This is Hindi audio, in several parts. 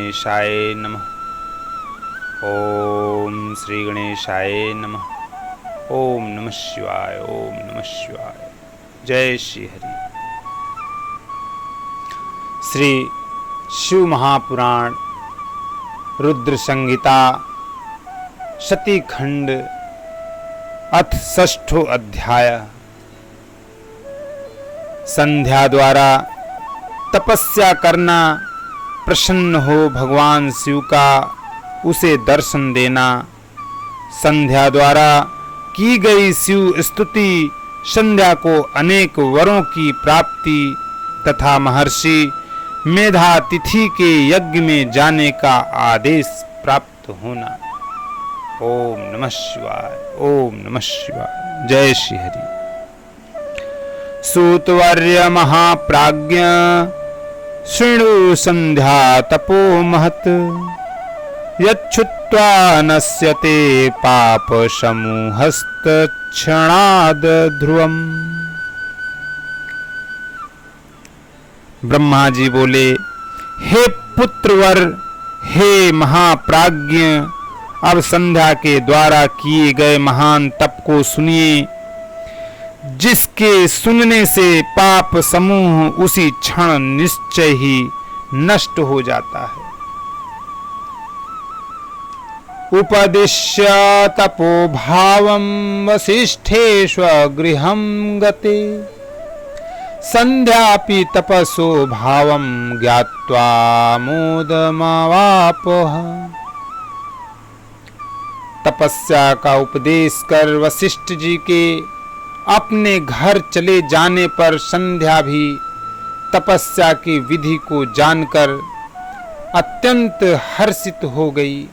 गणेशाय नमः। ओम श्री गणेशाय नमः। ओम नमः शिवाय। ओम नमः शिवाय। जय श्री हरि। श्री शिव महापुराण रुद्र संहिता शतीखंड अथ षष्ठो अध्याय। संध्या द्वारा तपस्या करना, प्रसन्न हो भगवान शिव का उसे दर्शन देना। संध्या द्वारा की गई शिव स्तुति संध्या को अनेक वरों की प्राप्ति तथा महर्षि मेधातिथि के यज्ञ में जाने का आदेश प्राप्त होना। ओम नमः शिवाय। ओम नमः शिवाय। जय श्री हरि। सूतवर्य महाप्राज्ञ शृणु संध्या तपो महत्, यच्छुत्वा नश्यते पाप समूहस्त क्षणाद ध्रुवम्। ब्रह्मा जी बोले, हे पुत्रवर, हे महाप्राज्ञ, अब संध्या के द्वारा किए गए महान तप को सुनिए, जिसके सुनने से पाप समूह उसी क्षण निश्चय ही नष्ट हो जाता है। उपदिश्य तपो भावं वसिष्ठे स्वगृहं गते, संध्यापि तपसो भावं ज्ञात्वा मोदमावापः। तपस्या का उपदेश कर वशिष्ठ जी के अपने घर चले जाने पर संध्या भी तपस्या की विधि को जानकर अत्यंत हर्षित हो गई।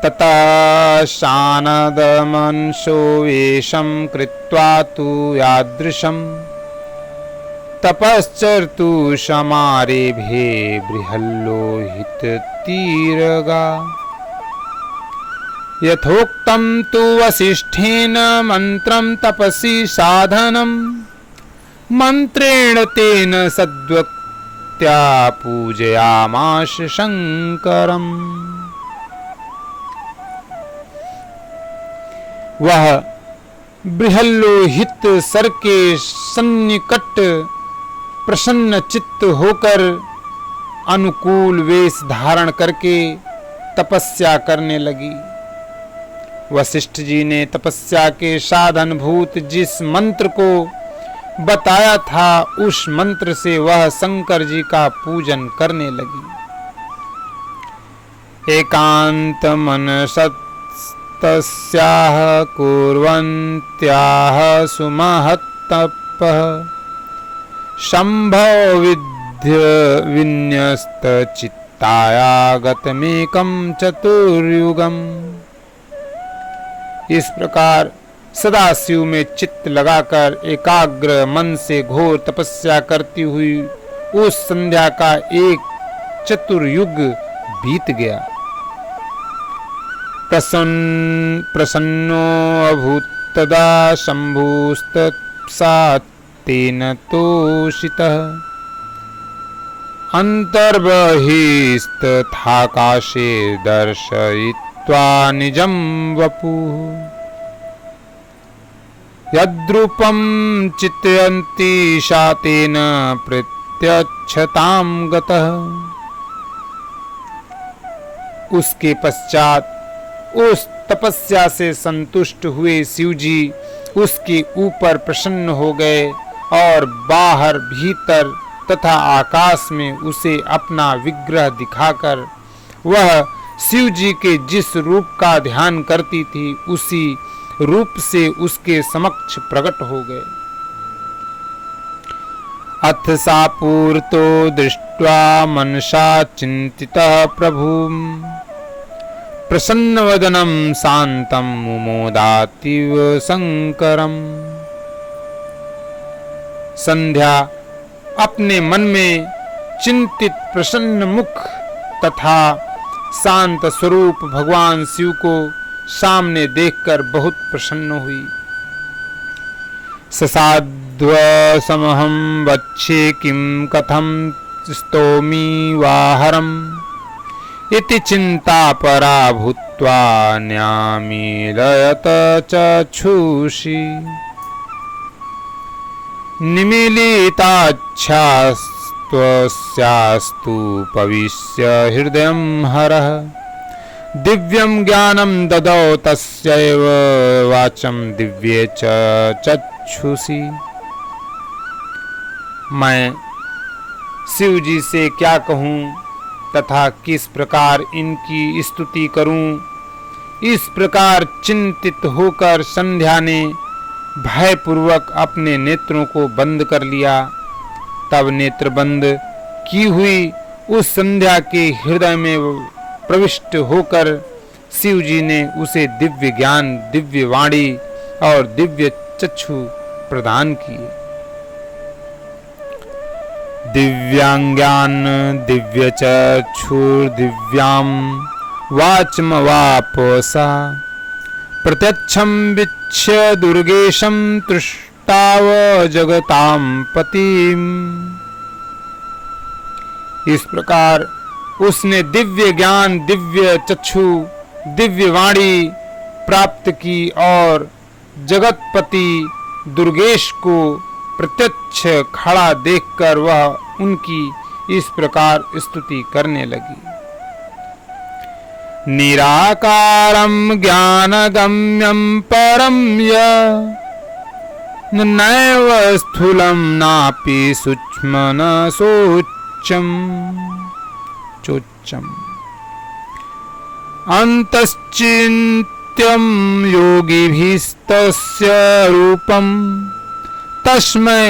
ततः शानदमनसो वेशं कृत्वा तु यादृशं तपश्चर्तु समारेभे बृहल्लोहित तीरगा। यथोक्तं तु वसिष्ठेन मंत्रं तपसि साधनं, मंत्रेण तेन सद्वक्त्या पूजयामास शंकरम्। वह बृहल्लोहित सर के सन्निकट प्रसन्न चित्त होकर अनुकूल वेश धारण करके तपस्या करने लगी। वशिष्ठ जी ने तपस्या के साधन भूत जिस मंत्र को बताया था, उस मंत्र से वह शंकर जी का पूजन करने लगी। एकांत मनसत् तस्याह कुर्वन्त्याह सुमहत्तपः, शंभो विद्य विन्यस्त चित्ताया गतमेकं चतुर्युगम्। इस प्रकार सदाशिव में चित्त लगाकर एकाग्र मन से घोर तपस्या करती हुई उस संध्या का एक चतुर्युग बीत गया। प्रसन्नो अभूत् तदा शंभुस्तत्सा तेन तोषितः, अंतर्बहिस्तथाकाशे दर्शयित्वा निजं वपुः। यद्रूपं चित्रयन्ति सा तेन प्रत्यक्षतां गतः। उसके पश्चात उस तपस्या से संतुष्ट हुए शिवजी उसके ऊपर प्रसन्न हो गए और बाहर भीतर तथा आकाश में उसे अपना विग्रह दिखाकर वह शिवजी के जिस रूप का ध्यान करती थी, उसी रूप से उसके समक्ष प्रकट हो गए। अथ सा पूर्तो दृष्ट्वा मनसा चिंतितः प्रभुम्, प्रसन्नवदनं शान्तं मुमोदातीव शंकरम्। संध्या अपने मन में चिंतित प्रसन्न मुख तथा शांत स्वरूप भगवान शिव को सामने देखकर बहुत प्रसन्न हुई। ससाध्व समहं वक्षे किं कथं स्तोमी वाहरम् इति चिन्तापरा भूत्वा न्यामीलयत चक्षुषि निमीलिताच्छास्त्वस्यास्तु पविष्य हृदयं हरः दिव्यं ज्ञानं ददौ तस्यैव वाचं दिव्ये च चक्षुषि। मैं शिव जी से क्या कहूँ तथा किस प्रकार इनकी स्तुति करूं। इस प्रकार चिंतित होकर संध्या ने भयपूर्वक अपने नेत्रों को बंद कर लिया। तब नेत्र बंद की हुई उस संध्या के हृदय में प्रविष्ट होकर शिव जी ने उसे दिव्य ज्ञान, दिव्य वाणी और दिव्य चक्षु प्रदान किए। दिव्यांज्ञान दिव्य चक्षुर्दिव्यां वाचमवापसा प्रत्यक्षं वीक्ष्य दुर्गेशं तृष्टाव जगतां पतिम्। इस प्रकार उसने दिव्य ज्ञान, दिव्य चक्षु, दिव्य वाणी प्राप्त की और जगतपति दुर्गेश को प्रत्यक्ष खड़ा देखकर वह उनकी इस प्रकार स्तुति करने लगी। निराकारं ज्ञानगम्यं परं नैव स्थूलं नापि सूक्ष्म न चोच्चम् अन्तश्चिन्त्यं योगिभिस्तस्य रूपम् तस्मै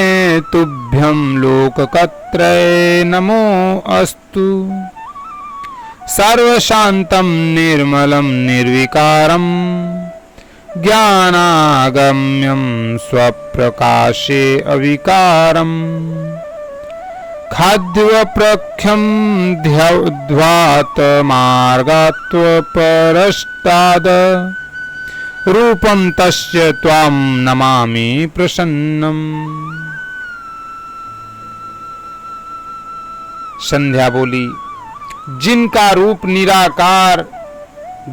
तुभ्यं लोककत्रये नमो अस्तु। सर्वशान्तं निर्मलं निर्विकारं ज्ञानागम्यं स्वप्रकाशे अविकारम् खाद्यप्रख्यं ध्वात मार्गात्वपरष्टाद रूपं तस्य त्वां नमामि प्रसन्नम्। संध्या बोली, जिनका रूप निराकार,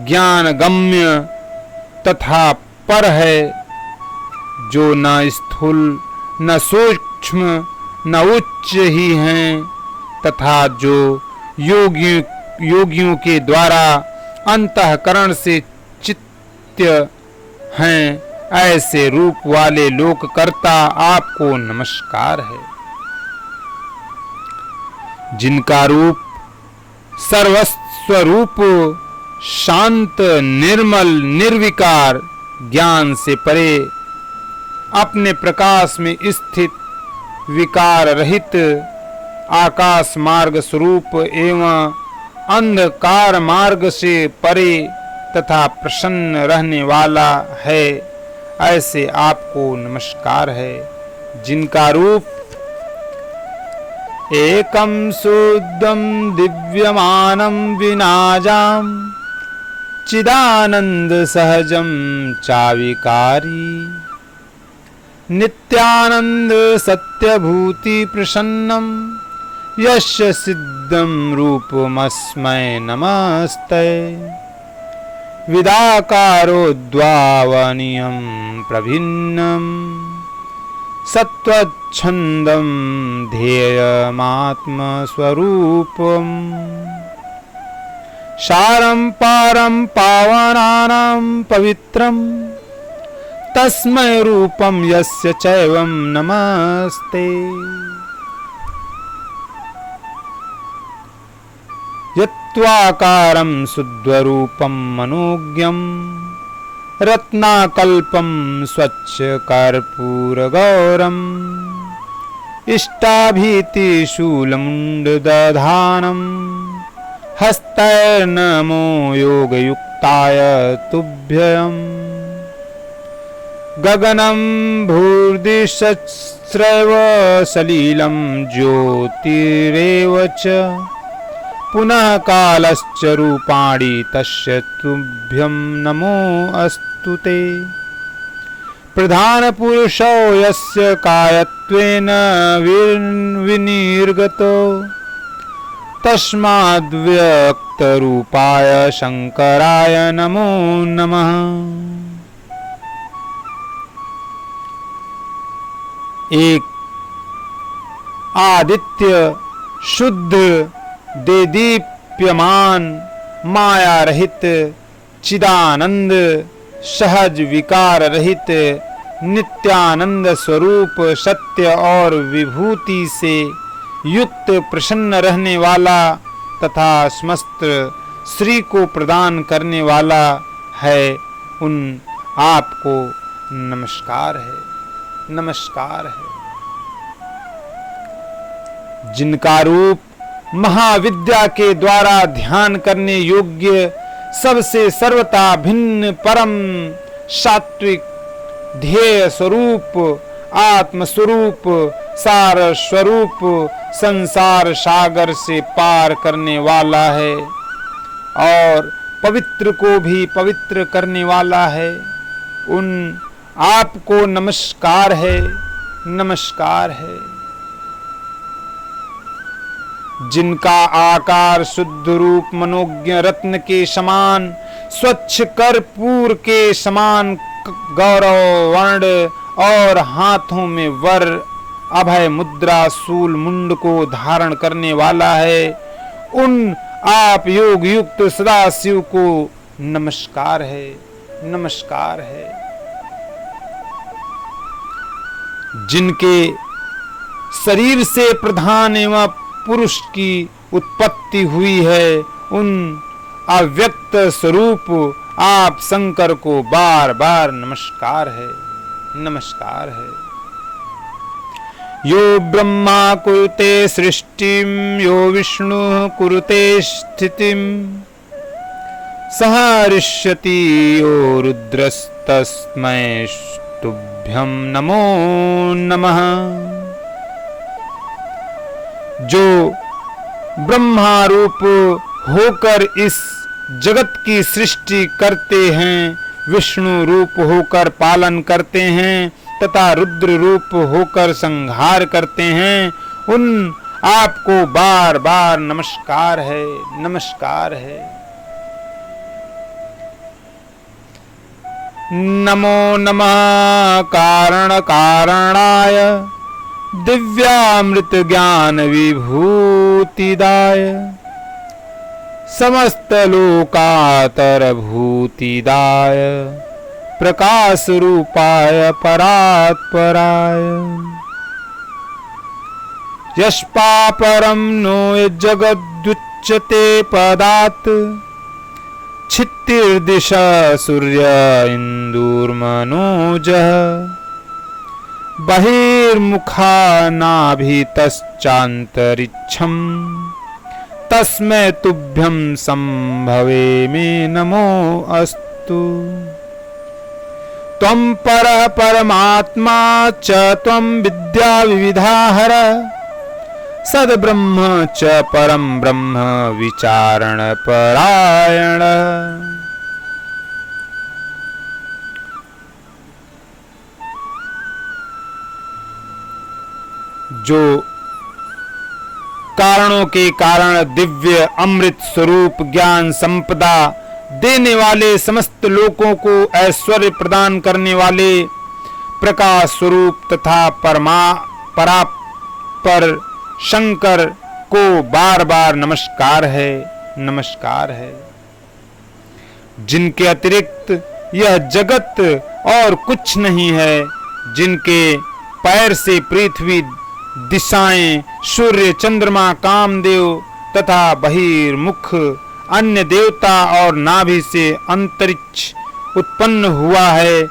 ज्ञान गम्य तथा पर है, जो न स्थूल न सूक्ष्म न उच्च ही हैं तथा जो योगियों के द्वारा अंतःकरण से चित्त हैं, ऐसे रूप वाले लोककर्ता आपको नमस्कार है। जिनका रूप सर्वस्वरूप शांत निर्मल निर्विकार ज्ञान से परे अपने प्रकाश में स्थित विकार रहित आकाश मार्ग स्वरूप एवं अंधकार मार्ग से परे तथा प्रसन्न रहने वाला है, ऐसे आपको नमस्कार है। जिनका रूप एकं शुद्धं दिव्यमानं विनाजां चिदानंद सहजं चाविकारी नित्यानंद सत्यभूति प्रसन्नं यस्य सिद्धं रूपमस्मै नमस्ते। विदाकारोद्वावनीयं प्रभिन्नं सत्त्वच्छन्दं ध्येयमात्मस्वरूपम् सारं पारं पावनानां पवित्रं तस्मै रूपं यस्य चैवं नमस्ते। यत्त्वाकारं शुद्धरूपं मनोज्ञं रत्नाकल्पं स्वच्छकर्पूरगौरम् इष्टाभीतिशूलमुण्डदधानं हस्तैर्नमो योगयुक्ताय तुभ्यम्। गगनं भूर्दिशस्रैव सलिलं ज्योतिरेव च पुनः कालश्च रूपाणि तस्य तुभ्यं नमो अस्तु ते। प्रधानपुरुषो यस्य कायत्वेन विनिर्गतो तस्माद्व्यक्तरूपाय शंकराय नमो नमः। एक आदित्य शुद्ध देदीप्यमान माया रहित चिदानंद सहज विकार रहित नित्यानंद स्वरूप सत्य और विभूति से युक्त प्रसन्न रहने वाला तथा समस्त श्री को प्रदान करने वाला है, उन आपको नमस्कार है, नमस्कार है। जिनका रूप महाविद्या के द्वारा ध्यान करने योग्य सबसे सर्वथा भिन्न परम सात्विक ध्येय स्वरूप आत्म स्वरूप सार स्वरूप संसार सागर से पार करने वाला है और पवित्र को भी पवित्र करने वाला है, उन आपको नमस्कार है, नमस्कार है। जिनका आकार शुद्ध रूप मनोज्ञ रत्न के समान स्वच्छ कर्पूर के समान गौरव वर्ण और हाथों में वर अभय मुद्रा शूल मुंड को धारण करने वाला है, उन आप योग युक्त सदाशिव को नमस्कार है, नमस्कार है। जिनके शरीर से प्रधान एवं पुरुष की उत्पत्ति हुई है, उन अव्यक्त स्वरूप आप शंकर को बार बार नमस्कार है, नमस्कार है। यो ब्रह्मा कुरुते सृष्टिम यो विष्णु कुरुते स्थितिम सहरिष्यति यो रुद्रस्तस्मै तुभ्यं नमो नमः। जो ब्रह्मा रूप होकर इस जगत की सृष्टि करते हैं, विष्णु रूप होकर पालन करते हैं तथा रुद्र रूप होकर संहार करते हैं, उन आपको बार बार नमस्कार है, नमस्कार है। नमो नमः कारण कारणाय दिव्यामृत ज्ञान विभूतिदाय समस्त लोकातर भूतिदाय प्रकाश रूपाय परात्पराय यस्पापरं नो जगदुच्यते पदात् छित्तिर्दिशा सूर्य इंदुर्मनोजः बहिर्मुखा नाभितश्चान्तरिक्षम् तस्मै तुभ्यं संभवे मे नमो अस्तु। त्वं परः परमात्मा च त्वं विद्या विविधाहर सद्ब्रह्म च परं ब्रह्म विचारण परायण। जो कारणों के कारण दिव्य अमृत स्वरूप ज्ञान संपदा देने वाले समस्त लोकों को ऐश्वर्य प्रदान करने वाले प्रकाश स्वरूप तथा परापर शंकर को बार बार नमस्कार है, नमस्कार है। जिनके अतिरिक्त यह जगत और कुछ नहीं है, जिनके पैर से पृथ्वी दिशाएं सूर्य चंद्रमा कामदेव तथा बहिर्मुख अन्य देवता और नाभि से अंतरिक्ष उत्पन्न हुआ है,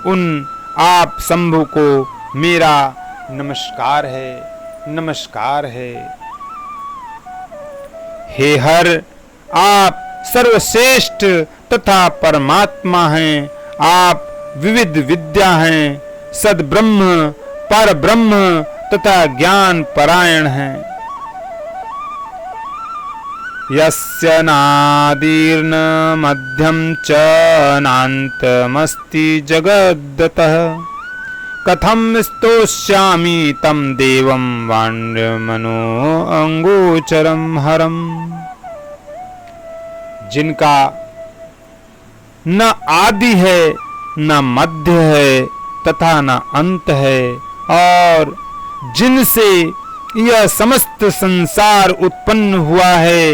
उन आप शंभु को मेरा नमस्कार है, नमस्कार है। हे हर, आप सर्वश्रेष्ठ तथा परमात्मा हैं, आप विविध विद्या हैं, सद्ब्रह्म पर ब्रह्म तथा ज्ञान परायण हैं। यस्य नादिर्न मध्यम च नान्तमस्ति जगद्दतः कथम स्तोष्यामि तम देवम वाण्यमनो अंगोचरम हरम। जिनका न आदि है न मध्य है तथा न अंत है, और जिनसे यह समस्त संसार उत्पन्न हुआ है,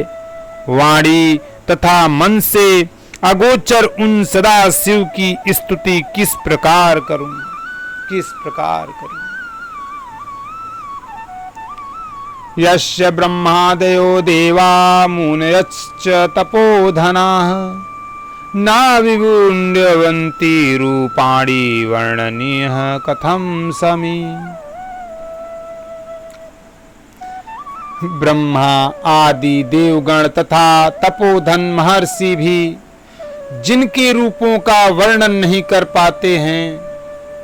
वाणी तथा मन से अगोचर उन सदा शिव की स्तुति किस प्रकार करूं, किस प्रकार करूं। यस्य ब्रह्मादयो देवा मुनयश्च तपोधनाः ना विगुण्यवन्ति रूपाणि वर्णनीयः कथं समी। ब्रह्मा आदि देवगण तथा तपोधन महर्षि भी जिनके रूपों का वर्णन नहीं कर पाते हैं,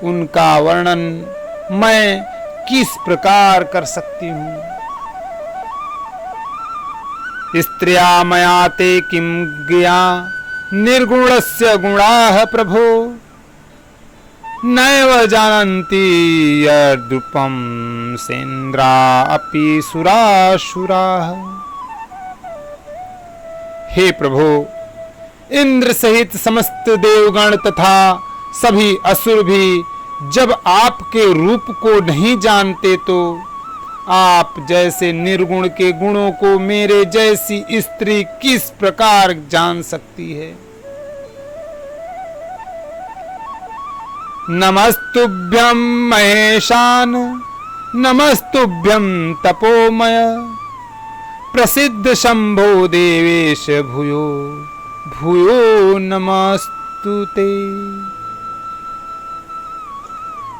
उनका वर्णन मैं किस प्रकार कर सकती हूँ। स्त्रिया मया ते किं ज्ञा निर्गुणस्य गुणाः प्रभो, नैव जानन्ति यद्रूपं सेन्द्रा अपि सुरासुराः। हे प्रभु, इंद्र सहित समस्त देवगण तथा सभी असुर भी जब आपके रूप को नहीं जानते, तो आप जैसे निर्गुण के गुणों को मेरे जैसी स्त्री किस प्रकार जान सकती है। नमस्तुभ्यं महेशान नमस्तुभ्यं तपोमय, प्रसिद्ध शंभो देवेश भूयो भूयो नमस्तुते।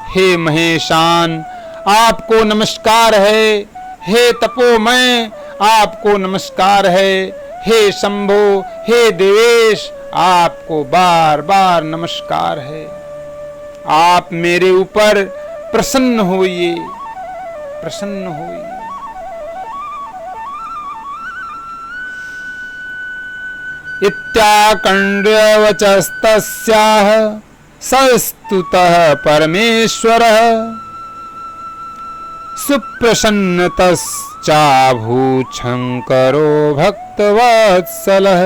हे महेशान, आपको नमस्कार है। हे तपोमय, आपको नमस्कार है। हे शंभो, हे देवेश, आपको बार बार नमस्कार है। आप मेरे ऊपर प्रसन्न होइए, प्रसन्न होइए। इत्याकण्ड्यवचस्तस्याः सस्तुतः परमेश्वरः, सुप्रसन्नतश्चाभूच्छङ्करो भक्तवत्सलः।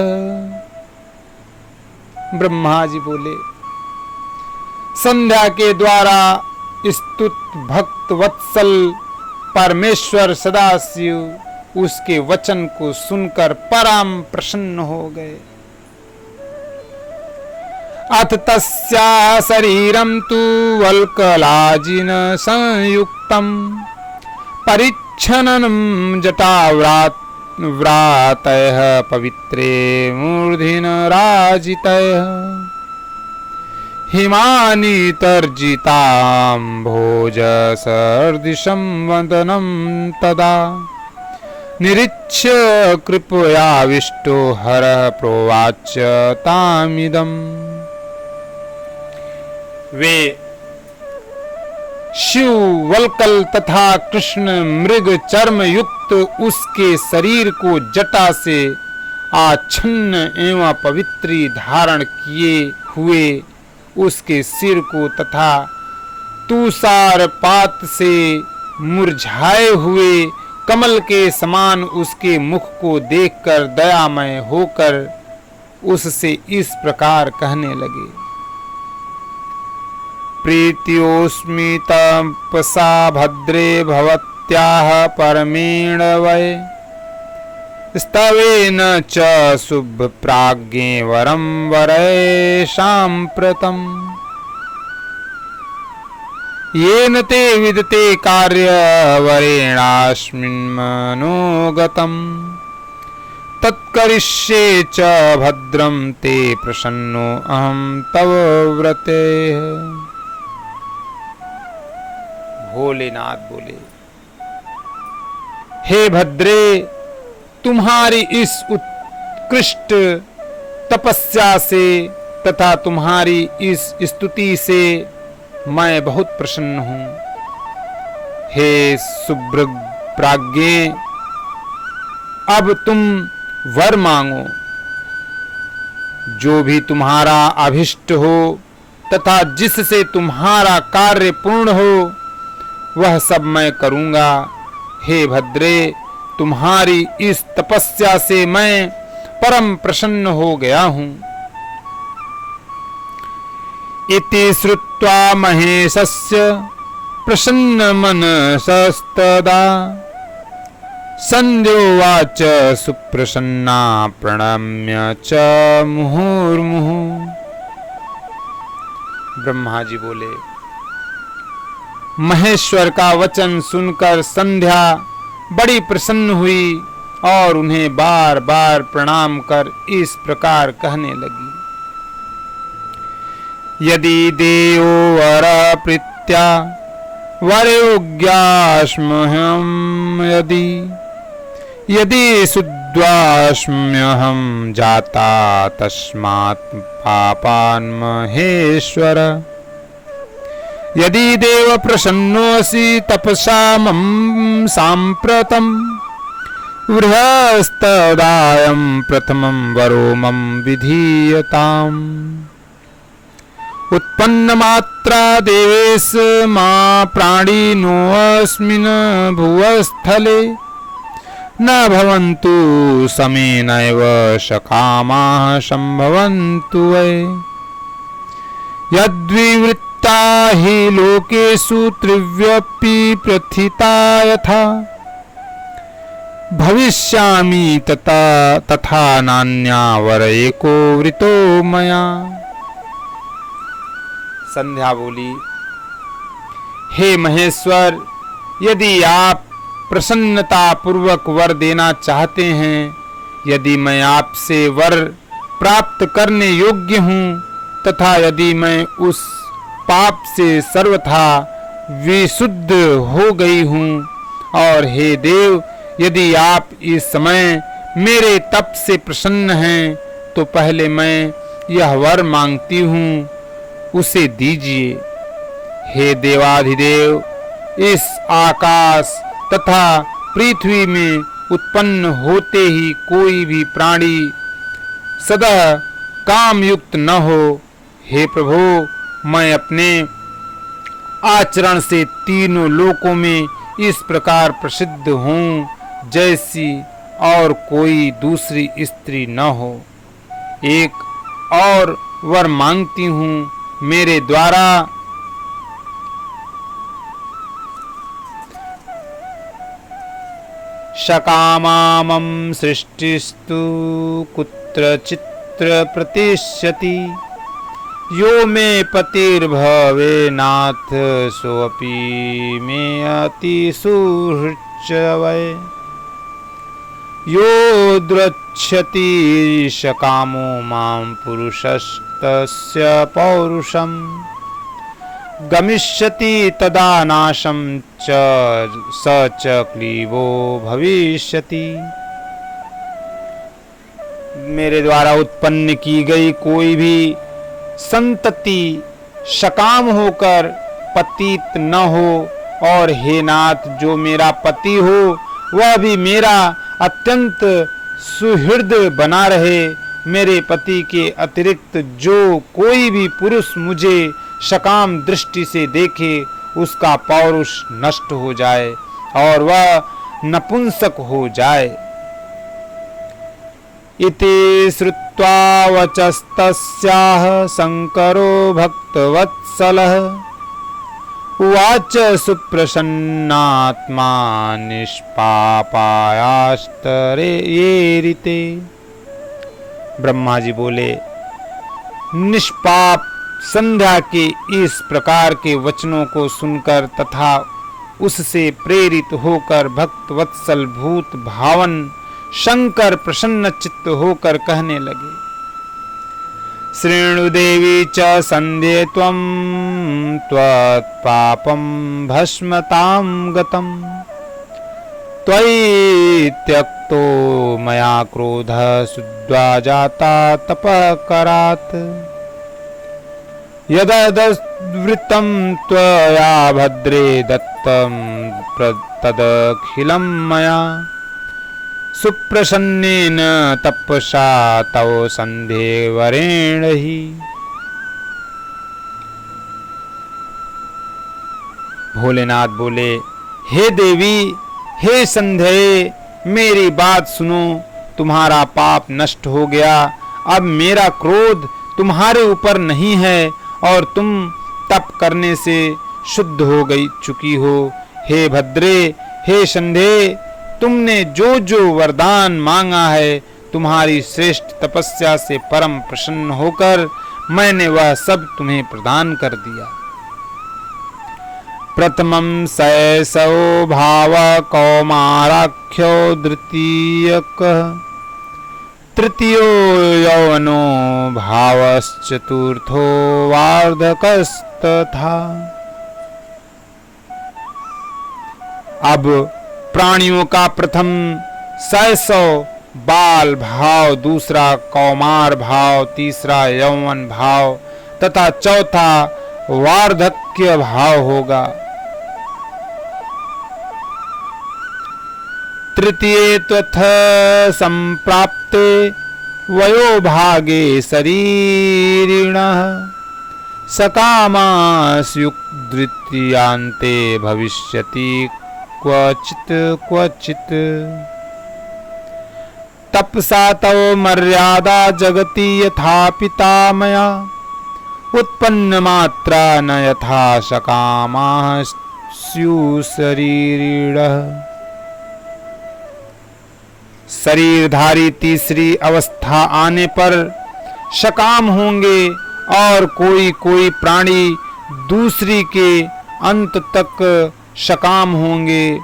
ब्रह्मा जी बोले, संध्या के द्वारा स्तुत भक्त वत्सल परमेश्वर सदाशिव उसके वचन को सुनकर परम प्रसन्न हो गए। अथ तस्याः शरीरं तु वल्कलाजिन संयुक्तं, परिच्छन्नं जटाव्रातयः पवित्रे मूर्धनि राजितयः, हिमानीतर्जिताम्भोजसदृशं वदनं तदा, निरीक्ष्य कृपयाविष्टो हरः प्रोवाच तामिदम्। वे शिव वल्कल तथा कृष्ण मृग चर्म युक्त उसके शरीर को जटा से आच्छन्न एवं पवित्री धारण किए हुए उसके सिर को तथा तुषार पात से मुरझाए हुए कमल के समान उसके मुख को देखकर दयामय होकर उससे इस प्रकार कहने लगे। प्रीत्योस्मि तपसा भद्रे भवत्याः परमेण वै, स्तवेन च शुभप्राज्ञे वरं वरै साम्प्रतम्, येन ते विदते कार्यवरेणास्मिन् मनोगतम्, तत्करिष्ये च भद्रं ते प्रसन्नो अहं तव व्रते। भोलेनाथ बोले, हे भद्रे, तुम्हारी इस उत्कृष्ट तपस्या से तथा तुम्हारी इस स्तुति से मैं बहुत प्रसन्न हूं। हे शुभ्र प्राज्ञे, अब तुम वर मांगो। जो भी तुम्हारा अभिष्ट हो तथा जिससे तुम्हारा कार्य पूर्ण हो वह सब मैं करूंगा। हे भद्रे, तुम्हारी इस तपस्या से मैं परम प्रसन्न हो गया हूं। इति श्रुत्वा महेशस्य प्रसन्न मनसस्तदा संध्योवाच सुप्रसन्ना प्रणम्य च मुहुर्मुहु। ब्रह्मा जी बोले, महेश्वर का वचन सुनकर संध्या बड़ी प्रसन्न हुई और उन्हें बार बार प्रणाम कर इस प्रकार कहने लगी। यदि देवो वर प्रीत्या वरयोग्यास्म्यहं यदि शुद्धास्म्यहं जाता तस्मात् पापान् महेश्वर। यदि देव प्रसन्नोऽसि तपसा मम साम्प्रतं बृहस्तदायं प्रथमं वरो मम विधीयताम्। उत्पन्नमात्रा देवेश मा प्राणिनोऽस्मिन् भुवस्थले न भवन्तु समेनैव सकामाः सम्भवन्तु वै। यद्विवृत्ता हि लोकेषु त्रिव्यपि प्रथिता यथा भविष्यामि तथा नान्या वर एको वृतो मया। संध्या बोली, हे महेश्वर, यदि आप प्रसन्नता पूर्वक वर देना चाहते हैं, यदि मैं आपसे वर प्राप्त करने योग्य हूँ तथा यदि मैं उस पाप से सर्वथा विशुद्ध हो गई हूँ, और हे देव, यदि आप इस समय मेरे तप से प्रसन्न हैं तो पहले मैं यह वर मांगती हूँ, उसे दीजिए। हे देवाधिदेव, इस आकाश तथा पृथ्वी में उत्पन्न होते ही कोई भी प्राणी सदा काम युक्त न हो। हे प्रभु, मैं अपने आचरण से तीनों लोकों में इस प्रकार प्रसिद्ध हूँ जैसी और कोई दूसरी स्त्री न हो। एक और वर मांगती हूँ, मेरे द्वारा शकामामं सृष्टिस्तु कुत्रचित्र प्रतिष्यति। यो मे पतिर्भवेनाथ सोऽपि मे अतिसुहृच्च वै। यो द्रक्ष्यति शकामो मां पुरुषस्तस्य पौरुषं गमिष्यति तदा नाशं च स च क्लीबो भविष्यति। मेरे द्वारा उत्पन्न की गई कोई भी संतति सकाम होकर पतित न हो, और हे नाथ, जो मेरा पति हो वह भी मेरा अत्यंत सुहृद बना रहे। मेरे पति के अतिरिक्त जो कोई भी पुरुष मुझे सकाम दृष्टि से देखे उसका पौरुष नष्ट हो जाए और वह नपुंसक हो जाए। इति श्रुत्वा वचस्तस्याः शंकरो भक्तवत्सलः उवाच सुप्रसन्नात्मा निष्पापायास्तरेरिते। ब्रह्मा जी बोले, निष्पाप संध्या के इस प्रकार के वचनों को सुनकर तथा उससे प्रेरित होकर भक्त वत्सल भूत भावन शंकर प्रसन्न चित्त होकर कहने लगे, शृणु देवी च संध्ये त्वं त्वत्पापं भस्मतां गतं त्वयि त्यक्तो मया क्रोधः शुद्ध्वा जाता तपकरात्। यदवृत्तं त्वया भद्रे दत्तं तदखिलं मया सुप्रसन्नेन तपसा तव संध्या वरेण ही। भोलेनाथ बोले, हे देवी, हे संध्याए, मेरी बात सुनो, तुम्हारा पाप नष्ट हो गया। अब मेरा क्रोध तुम्हारे ऊपर नहीं है और तुम तप करने से शुद्ध हो गई चुकी हो। हे भद्रे, हे संध्याए, तुमने जो जो वरदान मांगा है, तुम्हारी श्रेष्ठ तपस्या से परम प्रसन्न होकर मैंने वह सब तुम्हें प्रदान कर दिया। प्रथमं शैशव भाव कौमाराख्यो द्वितीयकः, तृतीयो यौवनो भावश्चतुर्थो वार्धकस्तथा। अब प्राणियों का प्रथम शैशव बाल भाव, दूसरा कौमार भाव, तीसरा यौवन भाव तथा चौथा वार्धक्य भाव होगा। तृतीये त्वथ संप्राप्ते वयोभागे शरीरिणः, सकामास्युक्तृतीयान्ते भविष्यति क्वचित् क्वचित्। तपसा तव मर्यादा जगति यथा पिता मया, उत्पन्न मात्रा न यथा सकामाः स्युः शरीरिणः। शरीरधारी तीसरी अवस्था आने पर सकाम होंगे और कोई कोई प्राणी दूसरी के अंत तक सकाम होंगे।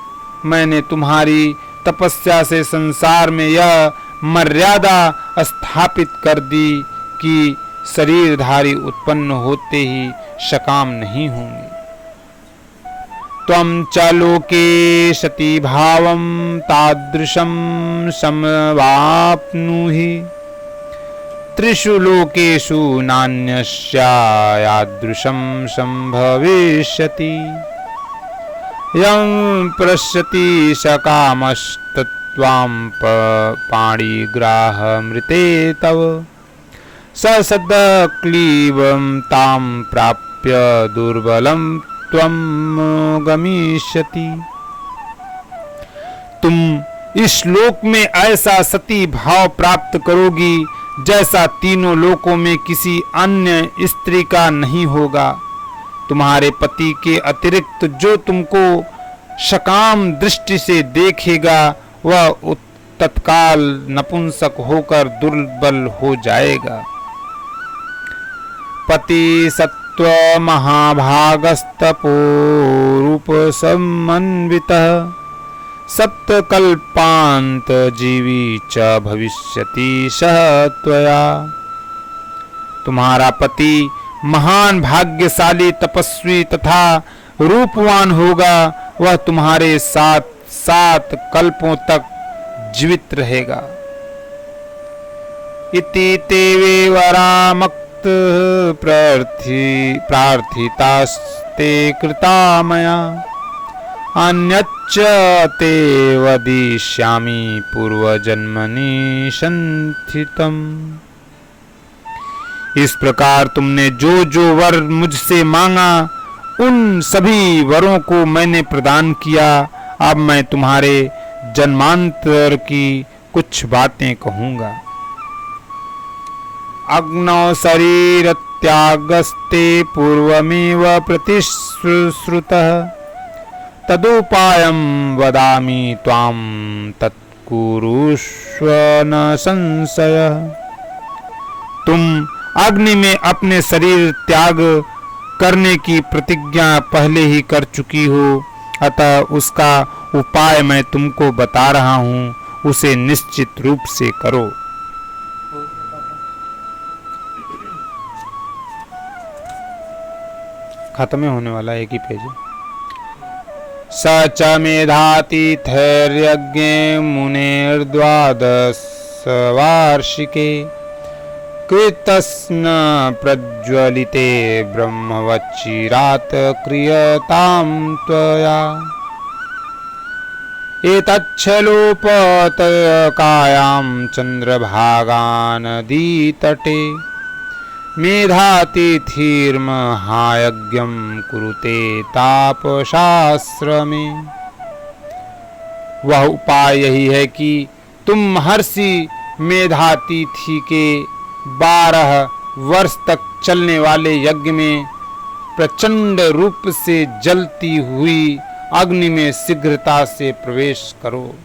मैंने तुम्हारी तपस्या से संसार में यह मर्यादा स्थापित कर दी कि शरीरधारी उत्पन्न होते ही सकाम नहीं होंगे। त्वं च लोके सती भावं तादृशं समवाप्नुहि, त्रिषु लोकेषु नान्यस्य यादृशं संभविष्यति। यं पश्यति सकामस्तत्त्वां पाणिग्राहमृते तव, स सद्क्लीबं तां प्राप्य दुर्बलं त्वं गमिष्यति। तुम इस लोक में ऐसा सती भाव प्राप्त करोगी जैसा तीनों लोकों में किसी अन्य स्त्री का नहीं होगा। तुम्हारे पति के अतिरिक्त जो तुमको सकाम दृष्टि से देखेगा वह तत्काल नपुंसक होकर दुर्बल हो जाएगा। पति सत्व महाभागस्तपोरूप समन्वितः, सप्तकल्पांत जीवी च भविष्यति सह त्वया। तुम्हारा पति महान भाग्यशाली तपस्वी तथा रूपवान होगा। वह तुम्हारे साथ 7 कल्पों तक जीवित रहेगा। इति तेवे वरामक्त प्रार्थितास्ते कृता मया, अन्यच्च ते वदिष्यामि पूर्वजन्मनि संस्थितम्। इस प्रकार तुमने जो जो वर मुझसे मांगा उन सभी वरों को मैंने प्रदान किया। अब मैं तुम्हारे जन्मांतर की कुछ बातें कहूंगा। अग्नौ शरीर त्यागस्ते पूर्वमेव प्रतिश्रुतः, तदुपायं वदामि त्वां तत्कुरुष्व न संशयः। तुम अग्नि में अपने शरीर त्याग करने की प्रतिज्ञा पहले ही कर चुकी हो, अतः उसका उपाय मैं तुमको बता रहा हूँ, उसे निश्चित रूप से करो। खत्म होने वाला एक ही पेज है। स च मेधातिथैर्यज्ञे मुनेर्द्वादश वार्षिके, कृतस्न प्रज्वलिते ब्रह्मवच्चिरात् क्रियतां त्वया। एतच्छलोपतकायां चन्द्रभागा नदीतटे, मेधातिथिर्महायज्ञं कुरुते तापशास्त्रमे। वह उपाय यही है कि तुम महर्षि मेधातिथि के 12 वर्ष तक चलने वाले यज्ञ में प्रचंड रूप से जलती हुई अग्नि में शीघ्रता से प्रवेश करो।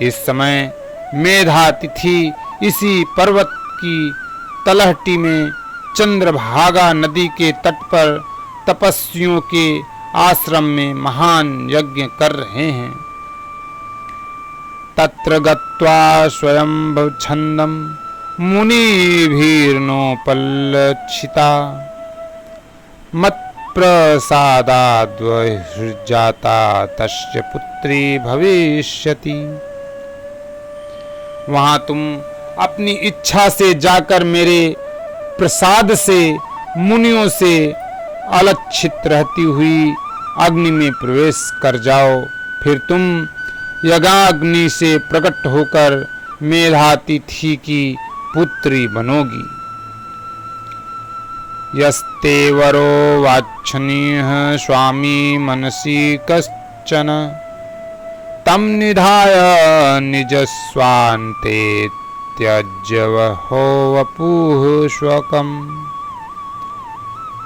इस समय मेधातिथि इसी पर्वत की तलहटी में चंद्रभागा नदी के तट पर तपस्वियों के आश्रम में महान यज्ञ कर रहे हैं। तत्र गत्वा स्वयंभव छंदम मुनिभिर्नोपलक्षिता मत्प्रसादाद्वहृजाता तस्य पुत्री भविष्यति। वहां तुम अपनी इच्छा से जाकर मेरे प्रसाद से मुनियों से अलक्षित रहती हुई अग्नि में प्रवेश कर जाओ। फिर तुम यज्ञाग्नि से प्रकट होकर मेधातिथि की पुत्री बनोगी। यस्ते वरो वाच्छनीयः स्वामी मनसि कश्चन तम निधाय निजस्वान्ते त्यज्य वहो वपुः स्वकम्।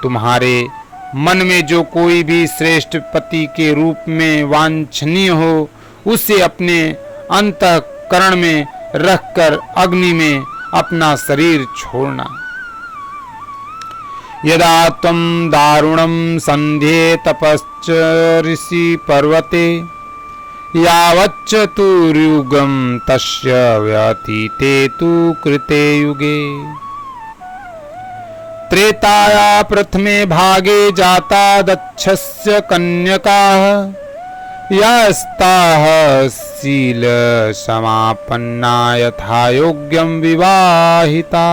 तुम्हारे मन में जो कोई भी श्रेष्ठ पति के रूप में वांछनीय हो उसे अपने अंतःकरण में रखकर अग्नि में अपना शरीर छोड़ना। यदा त्वं दारुणं संध्ये तपश्चरिषि पर्वते यावच्चतुर्युगं तस्य व्यतीते तु कृते युगे। त्रेताया प्रथमे भागे जाता दक्षस्य कन्यकाः यास्ताः शील समापन्ना यथा योग्यं विवाहिता।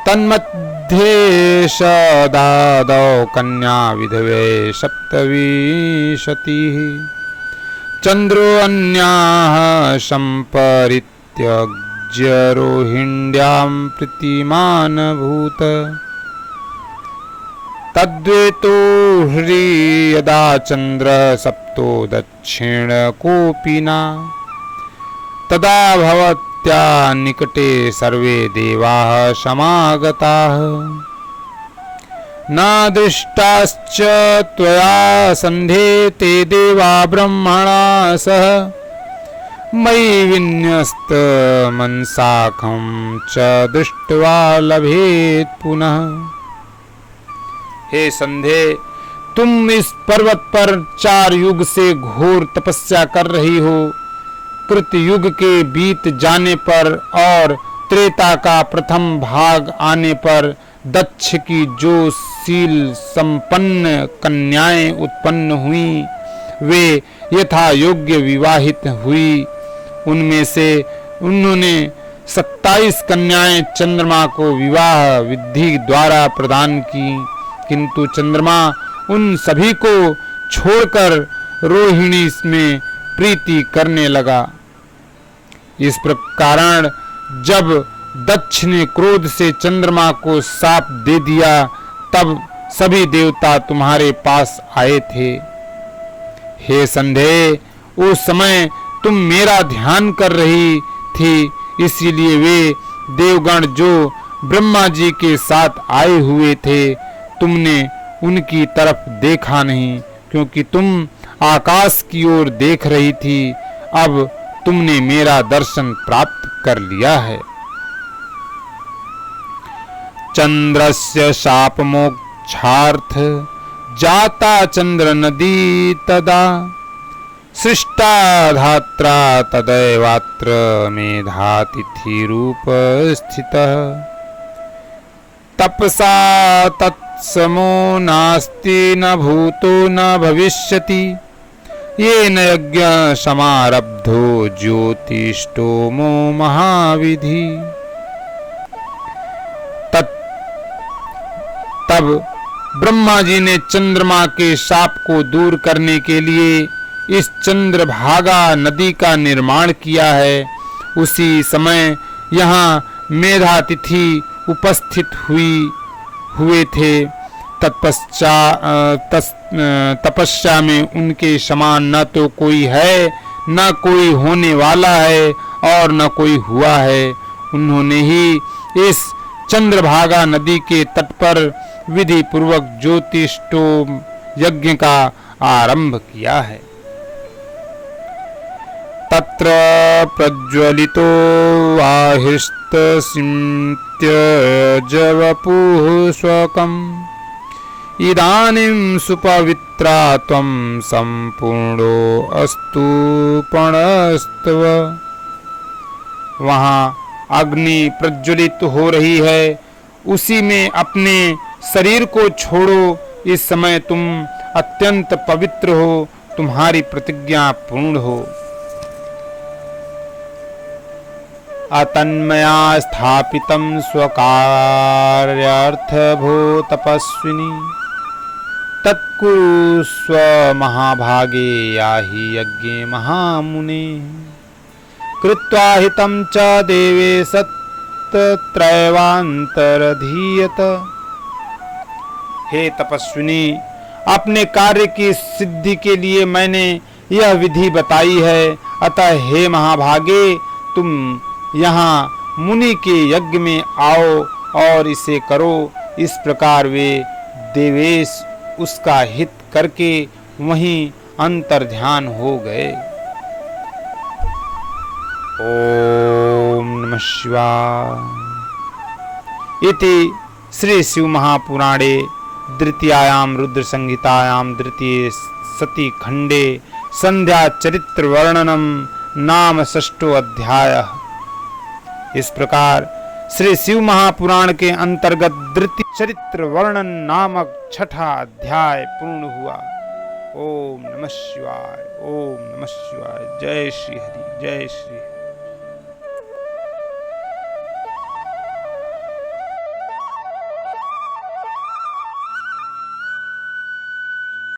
तन्मध्ये सदादौ कन्या विधवे 27 चंद्रो अन्याः संपरित्यज्य रोहिण्यां प्रीतिमान् भूत। तद्वेतो ह्री यदा चंद्र सप्तो दक्षिण कोपिना तदा भवत्या निकटे सर्वे देवाः समागताः। न दृष्टाश्च त्वया सन्धे ते देवा ब्रह्मणा सह मयि विन्यस्त मनसाखं च दृष्ट्वा लभेत् पुनः। हे संधे, तुम इस पर्वत पर 4 युग से घोर तपस्या कर रही हो। कृतयुग के बीत जाने पर और त्रेता का प्रथम भाग आने पर दक्ष की जो शील संपन्न कन्याएं उत्पन्न हुई वे यथा योग्य विवाहित हुई। उनमें से उन्होंने 27 कन्याएं चंद्रमा को विवाह विधि द्वारा प्रदान की, किंतु चंद्रमा उन सभी को छोड़कर रोहिणी में प्रीति करने लगा। इस प्रकार जब दक्ष ने क्रोध से चंद्रमा को शाप दे दिया तब सभी देवता तुम्हारे पास आए थे। हे संधे, उस समय तुम मेरा ध्यान कर रही थी, इसीलिए वे देवगण जो ब्रह्मा जी के साथ आए हुए थे तुमने उनकी तरफ देखा नहीं, क्योंकि तुम आकाश की ओर देख रही थी। अब तुमने मेरा दर्शन प्राप्त कर लिया है। चंद्रस्य शाप मोक्षार्थ जाता चंद्र नदी तदा सृष्टा धात्रा तदैवात्र मेधातिथि रूप स्थितः। तपसा तत्समो नास्ति न भूतो न भविष्यति येन यज्ञ समारब्धो ज्योतिष्टोमो महाविधि। तब ब्रह्मा जी ने चंद्रमा के शाप को दूर करने के लिए इस चंद्रभागा नदी का निर्माण किया है। उसी समय यहाँ मेधा तिथि उपस्थित हुए थे। तपस्या में उनके समान न तो कोई है, न कोई होने वाला है और न कोई हुआ है। उन्होंने ही इस चंद्रभागा नदी के तट पर विधि पूर्वक ज्योतिष्टोम यज्ञ का आरंभ किया है। तत्र प्रज्वलितो वाहिष्ट सिंत्यजवपुः स्वकम् इदानीं सुपवित्रा त्वं संपूर्णो अस्तु पणस्तव। वहाँ अग्नि प्रज्वलित हो रही है, उसी में अपने शरीर को छोड़ो। इस समय तुम अत्यंत पवित्र हो, तुम्हारी प्रतिज्ञा पूर्ण हो। अतन्मया स्थापितं स्वकार्यार्थ भो तपस्विनी तत्कुरु स्वमहाभागे याहि यज्ञे महामुने कृत्वा हितं च देवे सत्त्रैवान्तरधीयत। हे तपस्विनी, अपने कार्य की सिद्धि के लिए मैंने यह विधि बताई है, अतः हे महाभागे तुम यहाँ मुनि के यज्ञ में आओ और इसे करो। इस प्रकार वे देवेश उसका हित करके वहीं अंतर्ध्यान हो गए। ओम नमः शिवाय। इति श्री शिव महापुराणे द्वितीयायां रुद्र संहितायां द्वितीय सती खंडे संध्या चरित्र वर्णनम नाम षष्ठो अध्याय। इस प्रकार श्री शिव महापुराण के अंतर्गत द्वितीय चरित्र वर्णन नामक छठा अध्याय पूर्ण हुआ। ओम नमः शिवाय। ओम नमः शिवाय। जय श्री हरि। जय श्री हरि।